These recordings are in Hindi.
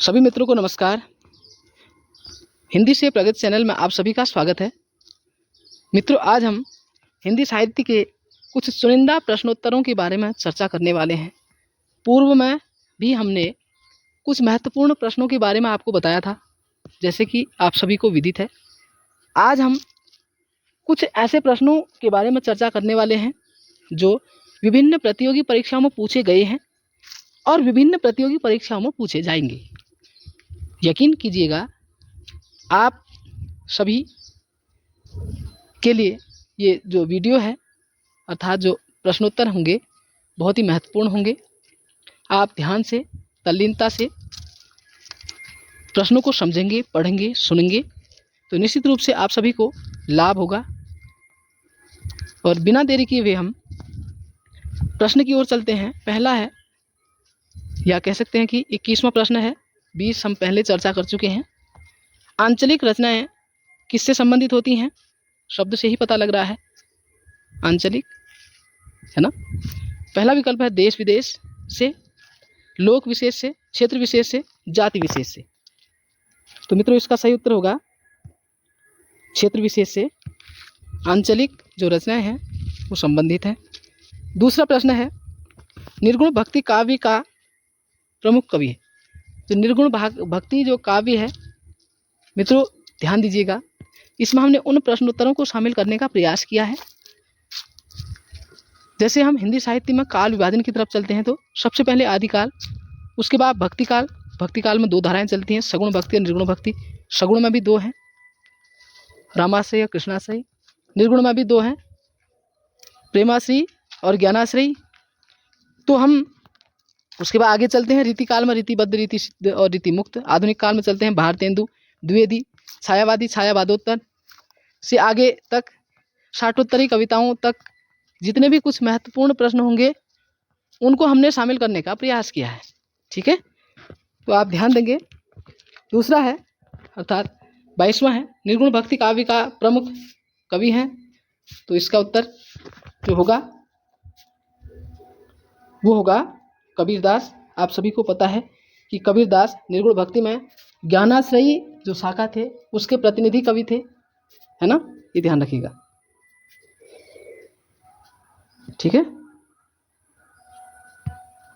सभी मित्रों को नमस्कार। हिंदी से प्रगति चैनल में आप सभी का स्वागत है। मित्रों, आज हम हिंदी साहित्य के कुछ चुनिंदा प्रश्नोत्तरों के बारे में चर्चा करने वाले हैं। पूर्व में भी हमने कुछ महत्वपूर्ण प्रश्नों के बारे में आपको बताया था, जैसे कि आप सभी को विदित है। आज हम कुछ ऐसे प्रश्नों के बारे में चर्चा करने वाले हैं जो विभिन्न प्रतियोगी परीक्षाओं में पूछे गए हैं और विभिन्न प्रतियोगी परीक्षाओं में पूछे जाएंगे। यकीन कीजिएगा, आप सभी के लिए ये जो वीडियो है अर्थात जो प्रश्नोत्तर होंगे बहुत ही महत्वपूर्ण होंगे। आप ध्यान से, तल्लीनता से प्रश्नों को समझेंगे, पढ़ेंगे, सुनेंगे तो निश्चित रूप से आप सभी को लाभ होगा। और बिना देरी किए हुए हम प्रश्न की ओर चलते हैं। पहला है, या कह सकते हैं कि 21वां प्रश्न है। 20 हम पहले चर्चा कर चुके हैं। आंचलिक रचनाएं किससे संबंधित होती हैं? शब्द से ही पता लग रहा है, आंचलिक, है ना। पहला विकल्प है देश विदेश से, लोक विशेष से, क्षेत्र विशेष से, जाति विशेष से। तो मित्रों, इसका सही उत्तर होगा क्षेत्र विशेष से। आंचलिक जो रचनाएं हैं वो संबंधित है। दूसरा प्रश्न है, निर्गुण भक्ति काव्य का प्रमुख कवि है। तो निर्गुण भक्ति जो काव्य है मित्रों, ध्यान दीजिएगा, इसमें हमने उन प्रश्नोत्तरों को शामिल करने का प्रयास किया है। जैसे हम हिंदी साहित्य में काल विभाजन की तरफ चलते हैं तो सबसे पहले आदिकाल, उसके बाद भक्तिकाल। भक्तिकाल में दो धाराएं चलती हैं, सगुण भक्ति और निर्गुण भक्ति। सगुण में भी दो हैं, रामाश्रय और कृष्णाश्रय। निर्गुण में भी दो हैं, प्रेमाश्रय और ज्ञानाश्रय। तो हम उसके बाद आगे चलते हैं रीतिकाल में, रीतिबद्ध, रीति सिद्ध और रीति मुक्त। आधुनिक काल में चलते हैं भारतेंदु, द्विवेदी, छायावादी, छायावादोत्तर से आगे तक षाटोत्तरी कविताओं तक जितने भी कुछ महत्वपूर्ण प्रश्न होंगे उनको हमने शामिल करने का प्रयास किया है। ठीक है, तो आप ध्यान देंगे। दूसरा है अर्थात 22वां है, निर्गुण भक्ति काव्य का प्रमुख कवि हैं। तो इसका उत्तर जो होगा वो होगा कबीरदास। आप सभी को पता है कि कबीरदास निर्गुण भक्ति में ज्ञानाश्रयी जो शाखा थे उसके प्रतिनिधि कवि थे, है ना, ये ध्यान रखिएगा। ठीक है,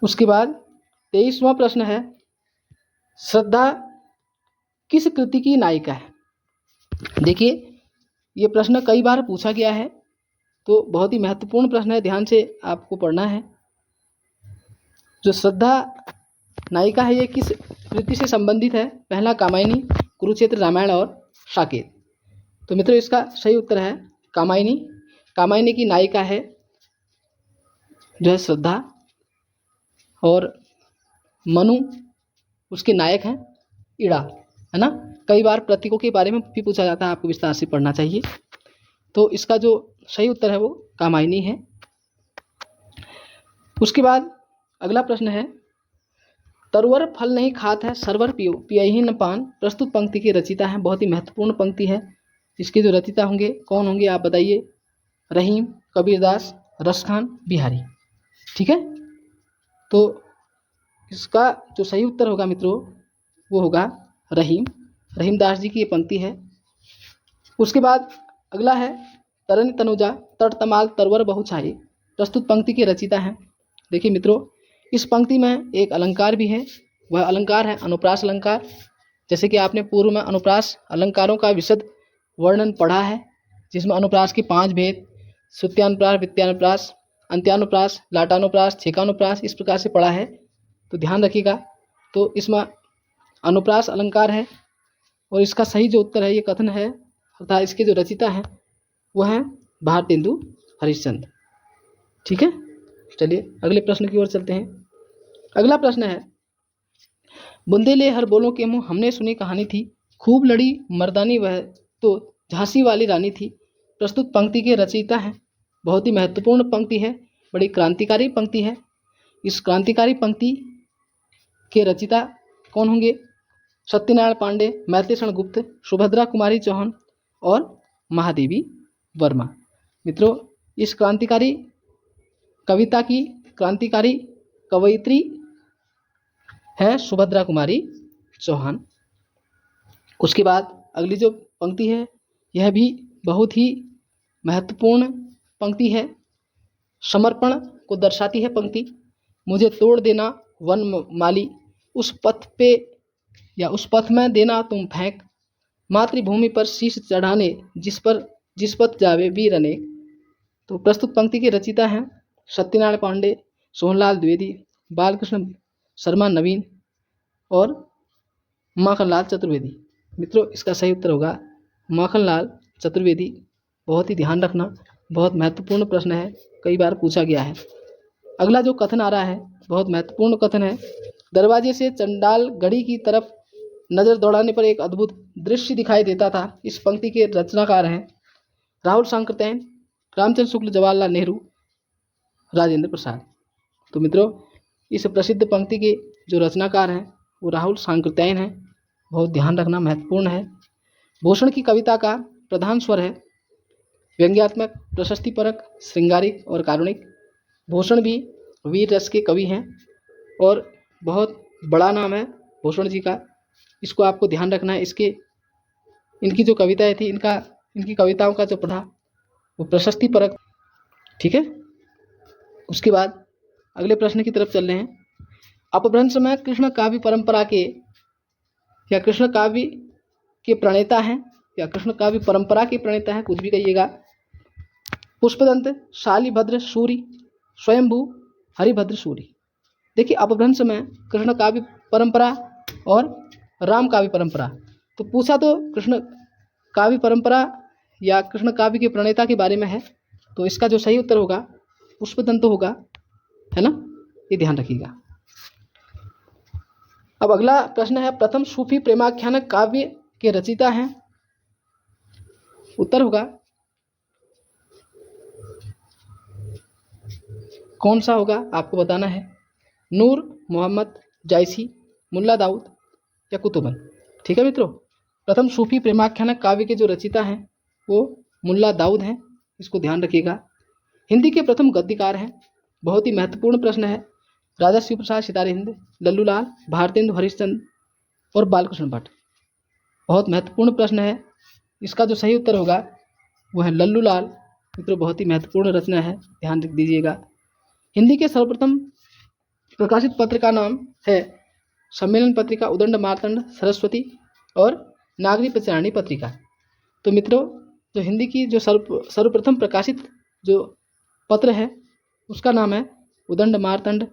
उसके बाद 23वां प्रश्न है, श्रद्धा किस कृति की नायिका है? देखिए, ये प्रश्न कई बार पूछा गया है तो बहुत ही महत्वपूर्ण प्रश्न है, ध्यान से आपको पढ़ना है। जो श्रद्धा नायिका है ये किस कृति से संबंधित है? पहला कामायनी, कुरुक्षेत्र, रामायण और साकेत। तो मित्रों, इसका सही उत्तर है कामायनी। कामायनी की नायिका है जो है श्रद्धा, और मनु उसके नायक हैं इड़ा, है ना। कई बार प्रतीकों के बारे में भी पूछा जाता है, आपको विस्तार से पढ़ना चाहिए। तो इसका जो सही उत्तर है वो कामायनी है। उसके बाद अगला प्रश्न है, तरवर फल नहीं खात है, सरवर पियो पियहि न पान। प्रस्तुत पंक्ति के रचिता हैं। बहुत ही महत्वपूर्ण पंक्ति है। इसके जो रचिता होंगे कौन होंगे आप बताइए? रहीम, कबीरदास, रसखान, बिहारी। ठीक है, तो इसका जो सही उत्तर होगा मित्रों वो होगा रहीम। रहीमदास जी की ये पंक्ति है। उसके बाद अगला है, तरन तनुजा तट तमाल तरवर बहुछाई। प्रस्तुत पंक्ति के रचिता हैं। देखिए मित्रों, इस पंक्ति में एक अलंकार भी है, वह अलंकार है अनुप्रास अलंकार। जैसे कि आपने पूर्व में अनुप्रास अलंकारों का विशद वर्णन पढ़ा है, जिसमें अनुप्रास के 5 भेद, श्रुत्यानुप्रास, वित्त्यानुप्रास, अंत्यानुप्रास, लाटानुप्रास, छेकानुप्रास, इस प्रकार से पढ़ा है। तो ध्यान रखिएगा। तो इसमें अनुप्रास अलंकार है और इसका सही जो उत्तर है ये कथन है अर्थात इसके जो रचिता हैं वह हैं भारतेंदु हरिश्चंद्र। ठीक है, चलिए अगले प्रश्न की ओर चलते हैं। अगला प्रश्न है, बुंदेले हर बोलों के मुँह हमने सुनी कहानी थी, खूब लड़ी मर्दानी वह तो झांसी वाली रानी थी। प्रस्तुत पंक्ति के रचयिता हैं। बहुत ही महत्वपूर्ण पंक्ति है, बड़ी क्रांतिकारी पंक्ति है। इस क्रांतिकारी पंक्ति के रचयिता कौन होंगे? सत्यनारायण पांडे, मैत्रेय गुप्त, सुभद्रा कुमारी चौहान और महादेवी वर्मा। मित्रों, इस क्रांतिकारी कविता की क्रांतिकारी कवयित्री है सुभद्रा कुमारी चौहान। उसके बाद अगली जो पंक्ति है यह भी बहुत ही महत्वपूर्ण पंक्ति है, समर्पण को दर्शाती है पंक्ति। मुझे तोड़ देना वन माली, उस पथ पे या उस पथ में देना तुम फेंक, मातृभूमि पर शीश चढ़ाने जिस पथ जावे वीर अनेक। तो प्रस्तुत पंक्ति के रचिता हैं सत्यनारायण पांडे, सोहनलाल द्विवेदी, बालकृष्ण शर्मा नवीन और माखनलाल चतुर्वेदी। मित्रों इसका सही उत्तर होगा माखनलाल चतुर्वेदी। बहुत ही ध्यान रखना, बहुत महत्वपूर्ण प्रश्न है, कई बार पूछा गया है। अगला जो कथन आ रहा है बहुत महत्वपूर्ण कथन है। दरवाजे से चंडाल गढ़ी की तरफ नजर दौड़ाने पर एक अद्भुत दृश्य दिखाई देता था। इस पंक्ति के रचनाकार हैं राहुल सांकृत्यायन, रामचंद्र शुक्ल, जवाहरलाल नेहरू, राजेंद्र प्रसाद। तो मित्रों इस प्रसिद्ध पंक्ति के जो रचनाकार हैं वो राहुल सांकृत्यायन हैं। बहुत ध्यान रखना, महत्वपूर्ण है। भूषण की कविता का प्रधान स्वर है व्यंग्यात्मक, प्रशस्तिपरक, श्रृंगारिक और कारुणिक। भूषण भी वीर रस के कवि हैं और बहुत बड़ा नाम है भूषण जी का, इसको आपको ध्यान रखना है। इनकी जो कविताएं थी, इनकी कविताओं का जो पढ़ा वो प्रशस्तिपरक, ठीक है। उसके बाद अगले प्रश्न की तरफ चल रहे हैं। अपभ्रंश में कृष्ण काव्य परंपरा के या कृष्ण काव्य के प्रणेता हैं या कृष्ण काव्य परंपरा के प्रणेता हैं, कुछ भी कहिएगा। पुष्पदंत, शालिभद्र सूरि, स्वयंभू, हरिभद्र सूरि। देखिए अपभ्रंश में कृष्ण काव्य परंपरा और राम काव्य परंपरा, तो पूछा तो कृष्ण काव्य परंपरा या कृष्ण काव्य के प्रणेता के बारे में है, तो इसका जो सही उत्तर होगा पुष्पदंत होगा, है ना, ये ध्यान रखिएगा। अब अगला प्रश्न है प्रथम सूफी प्रेमाख्यान काव्य के रचयिता हैं, उत्तर होगा कौन सा होगा आपको बताना है। नूर मोहम्मद जायसी, मुल्ला दाऊद या कुतुबन। ठीक है मित्रों, प्रथम सूफी प्रेमाख्यान काव्य के जो रचयिता हैं वो मुल्ला दाऊद हैं, इसको ध्यान रखिएगा। हिंदी के प्रथम गद्यकार हैं, बहुत ही महत्वपूर्ण प्रश्न है। राजा शिव प्रसाद सितारे हिंद, लल्लूलाल, भारतेंदु हरिश्चंद्र और बालकृष्ण भट्ट। बहुत महत्वपूर्ण प्रश्न है, इसका जो सही उत्तर होगा वो है लल्लूलाल। मित्रों बहुत ही महत्वपूर्ण रचना है, ध्यान रख दीजिएगा। हिंदी के सर्वप्रथम प्रकाशित पत्र का नाम है सम्मेलन पत्रिका, उदंड मार्तंड सरस्वती और नागरी प्रचारणी पत्रिका। तो मित्रों जो हिंदी की जो सर्वप्रथम प्रकाशित जो पत्र है उसका नाम है उदंड मार्तंड,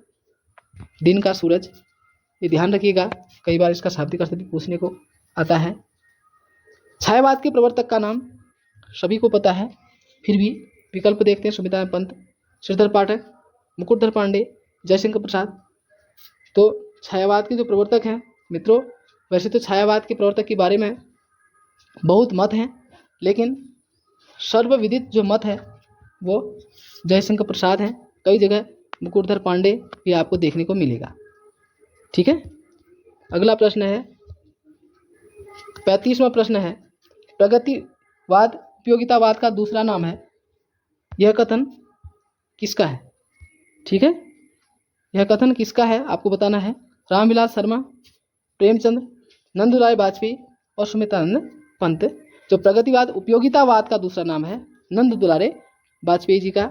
दिन का सूरज। ये ध्यान रखिएगा, कई बार इसका शाब्दिक अर्थ भी पूछने को आता है। छायावाद के प्रवर्तक का नाम सभी को पता है, फिर भी विकल्प देखते हैं। सुमित्रा पंत, श्रीधर पाठक, मुकुटधर पांडे, जयशंकर प्रसाद। तो छायावाद के जो प्रवर्तक हैं मित्रों, वैसे तो छायावाद के प्रवर्तक के बारे में बहुत मत हैं, लेकिन सर्वविदित जो मत है वो जयशंकर प्रसाद हैं। कई जगह मुकुटधर पांडे भी आपको देखने को मिलेगा। ठीक है, अगला प्रश्न है 35वां प्रश्न है प्रगतिवाद उपयोगितावाद का दूसरा नाम है। यह कथन किसका है? ठीक है, यह कथन किसका है आपको बताना है। रामविलास शर्मा, प्रेमचंद, नंदुलाल वाजपेयी और सुमित्रानंद पंत। जो प्रगतिवाद उपयोगितावाद का दूसरा नाम है नंद दुलारे वाजपेयी जी का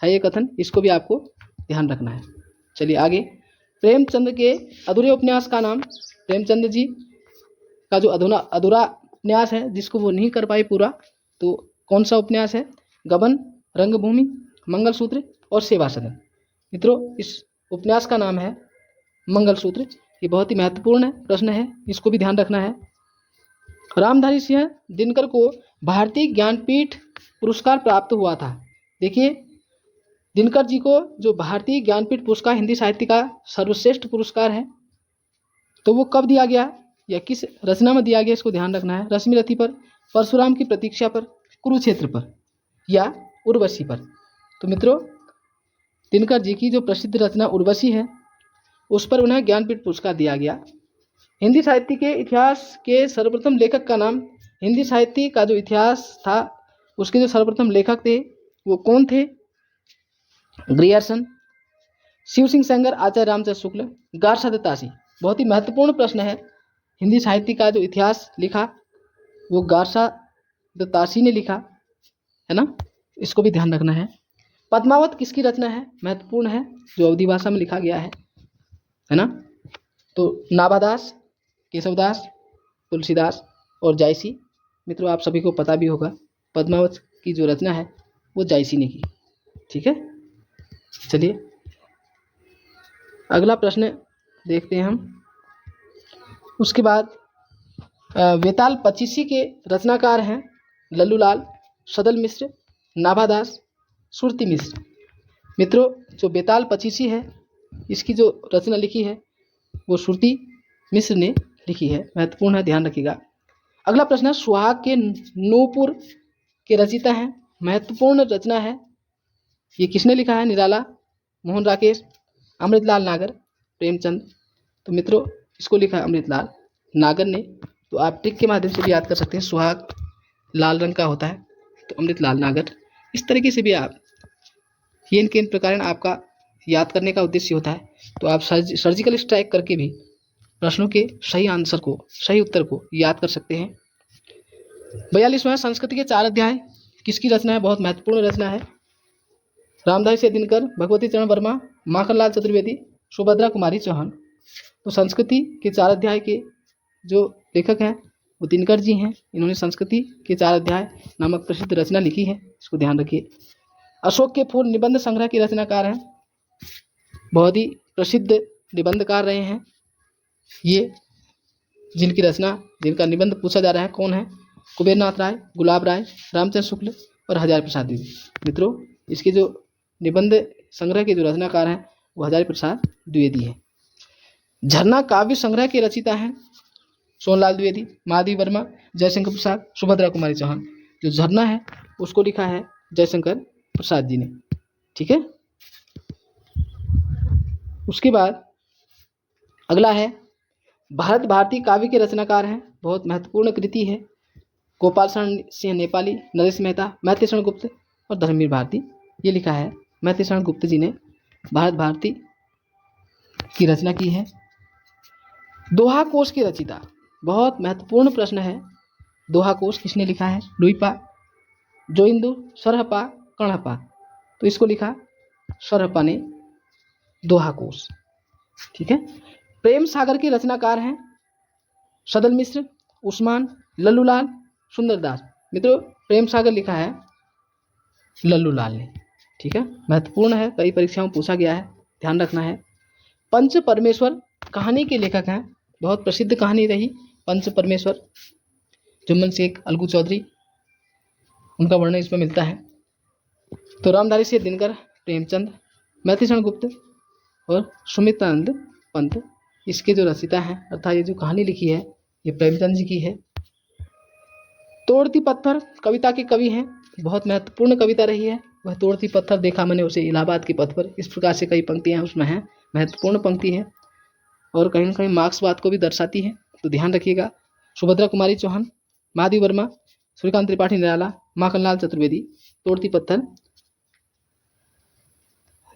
है ये कथन, इसको भी आपको ध्यान रखना है। चलिए आगे, प्रेमचंद के अधूरे उपन्यास का नाम, प्रेमचंद जी का जो अधूरा उपन्यास है जिसको वो नहीं कर पाए पूरा, तो कौन सा उपन्यास है? गबन, रंगभूमि, मंगलसूत्र और सेवा सदन। मित्रों इस उपन्यास का नाम है मंगलसूत्र। ये बहुत ही महत्वपूर्ण प्रश्न है, इसको भी ध्यान रखना है। रामधारी सिंह दिनकर को भारतीय ज्ञानपीठ पुरस्कार प्राप्त हुआ था। देखिए दिनकर जी को जो भारतीय ज्ञानपीठ पुरस्कार हिंदी साहित्य का सर्वश्रेष्ठ पुरस्कार है, तो वो कब दिया गया या किस रचना में दिया गया, इसको ध्यान रखना है। रश्मि रथी पर, परशुराम की प्रतीक्षा पर, कुरुक्षेत्र पर या उर्वशी पर। तो मित्रों दिनकर जी की जो प्रसिद्ध रचना उर्वशी है उस पर उन्हें ज्ञानपीठ पुरस्कार दिया गया। हिंदी साहित्य के इतिहास के सर्वप्रथम लेखक का नाम, हिंदी साहित्य का जो इतिहास था उसके जो सर्वप्रथम लेखक थे वो कौन थे? ग्रियर्सन, शिव सिंह सेंगर, आचार्य रामचंद्र शुक्ल, गारसा दत्तासी। बहुत ही महत्वपूर्ण प्रश्न है, हिंदी साहित्य का जो इतिहास लिखा वो गारसा दत्तासी ने लिखा है ना, इसको भी ध्यान रखना है। पद्मावत किसकी रचना है, महत्वपूर्ण है, जो अवधी भाषा में लिखा गया है ना। तो नाभादास, केशवदास, तुलसीदास और जायसी। मित्रों आप सभी को पता भी होगा पद्मावत की जो रचना है वो जायसी ने की। ठीक है, चलिए अगला प्रश्न देखते हैं हम। उसके बाद वेताल पचीसी के रचनाकार हैं लल्लूलाल, सदल मिश्र, नाभादास, सुरती मिश्र। मित्रों जो बेताल पचीसी है इसकी जो रचना लिखी है वो सुरती मिश्र ने लिखी है, महत्वपूर्ण है, ध्यान रखिएगा। अगला प्रश्न है सुहाग के नूपुर के रचयिता हैं, महत्वपूर्ण रचना है, ये किसने लिखा है, निराला, मोहन राकेश, अमृतलाल नागर, प्रेमचंद। तो मित्रों इसको लिखा है अमृतलाल नागर ने। तो आप टिक के माध्यम से भी याद कर सकते हैं, सुहाग लाल रंग का होता है तो अमृतलाल नागर। इस तरीके से भी आप ये इनके प्रकार आपका याद करने का उद्देश्य होता है। तो आप सर्जिकल स्ट्राइक करके भी प्रश्नों के सही आंसर को, सही उत्तर को याद कर सकते हैं। 42वां संस्कृति के 4 अध्याय किसकी रचना है, बहुत महत्वपूर्ण रचना है, रामधारी सिंह दिनकर, भगवती चरण वर्मा, माखनलाल चतुर्वेदी, सुभद्रा कुमारी चौहान। तो संस्कृति के 4 अध्याय के जो लेखक हैं वो दिनकर जी हैं, इन्होंने संस्कृति के 4 अध्याय नामक प्रसिद्ध रचना लिखी है, इसको ध्यान रखिए। अशोक के फूल निबंध संग्रह के रचनाकार हैं, बहुत ही प्रसिद्ध निबंधकार रहे हैं ये, जिनकी रचना, जिनका निबंध पूछा जा रहा है कौन है, कुबेरनाथ राय, गुलाब राय, रामचंद्र शुक्ल और हजारी प्रसाद द्विवेदी। मित्रों इसके जो निबंध संग्रह के जो रचनाकार हैं वो हजारी प्रसाद द्विवेदी है। झरना काव्य संग्रह के रचयिता हैं सोनलाल द्विवेदी, महादेवी वर्मा, जयशंकर प्रसाद, सुभद्रा कुमारी चौहान। जो झरना है उसको लिखा है जयशंकर प्रसाद जी ने। ठीक है, उसके बाद अगला है भारत भारती काव्य के रचनाकार हैं, बहुत महत्वपूर्ण कृति है, गोपाल शरण सिंह नेपाली, नरेश मेहता, मैथिली शरण गुप्त और धर्मवीर भारती। ये लिखा है मैथिली शरण गुप्त जी ने भारत भारती की रचना की है। दोहा कोश की रचयिता, बहुत महत्वपूर्ण प्रश्न है, दोहा कोश किसने लिखा है, लुईपा, जोइंदु, सरहपा, कणहपा। तो इसको लिखा सरहपा ने दोहा कोश। ठीक है, प्रेम सागर के रचनाकार हैं सदल मिश्र, उस्मान, लल्लूलाल, सुंदरदास। मित्रों प्रेम सागर लिखा है लल्लूलाल ने। ठीक है, महत्वपूर्ण है, कई परीक्षाओं में पूछा गया है, ध्यान रखना है। पंच परमेश्वर कहानी के लेखक हैं, बहुत प्रसिद्ध कहानी रही पंच परमेश्वर, जुम्मन शेख, अलगू चौधरी, उनका वर्णन इसमें मिलता है। तो रामधारी सिंह दिनकर, प्रेमचंद, मैथिली शरण गुप्त और सुमित्रानंद पंत इसके जो रचयिता हैं, अर्थात ये जो कहानी लिखी है ये प्रेमचंद जी की है। तोड़ती पत्थर कविता के कवि हैं, बहुत महत्वपूर्ण कविता रही है वह तोड़ती पत्थर देखा मैंने उसे इलाहाबाद के पथ पर। इस प्रकार से कई पंक्तियां उसमें हैं, महत्वपूर्ण पंक्ति है और कहीं न कहीं मार्क्सवाद को भी दर्शाती है, तो ध्यान रखिएगा। सुभद्रा कुमारी चौहान, महादेवी वर्मा, सूर्यकांत त्रिपाठी निराला, माखनलाल चतुर्वेदी। तोड़ती पत्थर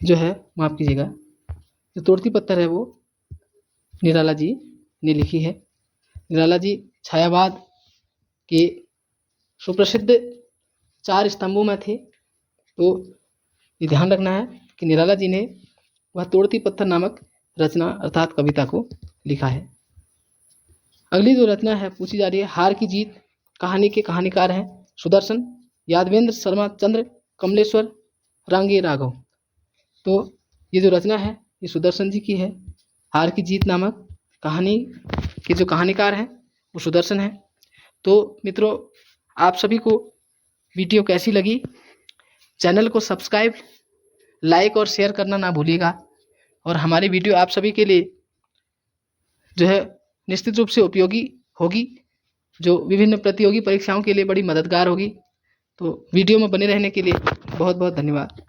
जो है माफ कीजिएगा, जो तोड़ती पत्थर है वो निराला जी ने लिखी है। निराला जी छायावाद के सुप्रसिद्ध 4 स्तंभों में थे, तो ये ध्यान रखना है कि निराला जी ने वह तोड़ती पत्थर नामक रचना अर्थात कविता को लिखा है। अगली जो रचना है पूछी जा रही है, हार की जीत कहानी के कहानीकार हैं सुदर्शन, यादवेंद्र शर्मा चंद्र, कमलेश्वर, रांगे राघव। तो ये जो रचना है ये सुदर्शन जी की है, हार की जीत नामक कहानी के जो कहानीकार हैं वो सुदर्शन हैं। तो मित्रों आप सभी को वीडियो कैसी लगी, चैनल को सब्सक्राइब, लाइक और शेयर करना ना भूलिएगा। और हमारी वीडियो आप सभी के लिए जो है निश्चित रूप से उपयोगी होगी, जो विभिन्न प्रतियोगी परीक्षाओं के लिए बड़ी मददगार होगी। तो वीडियो में बने रहने के लिए बहुत बहुत धन्यवाद।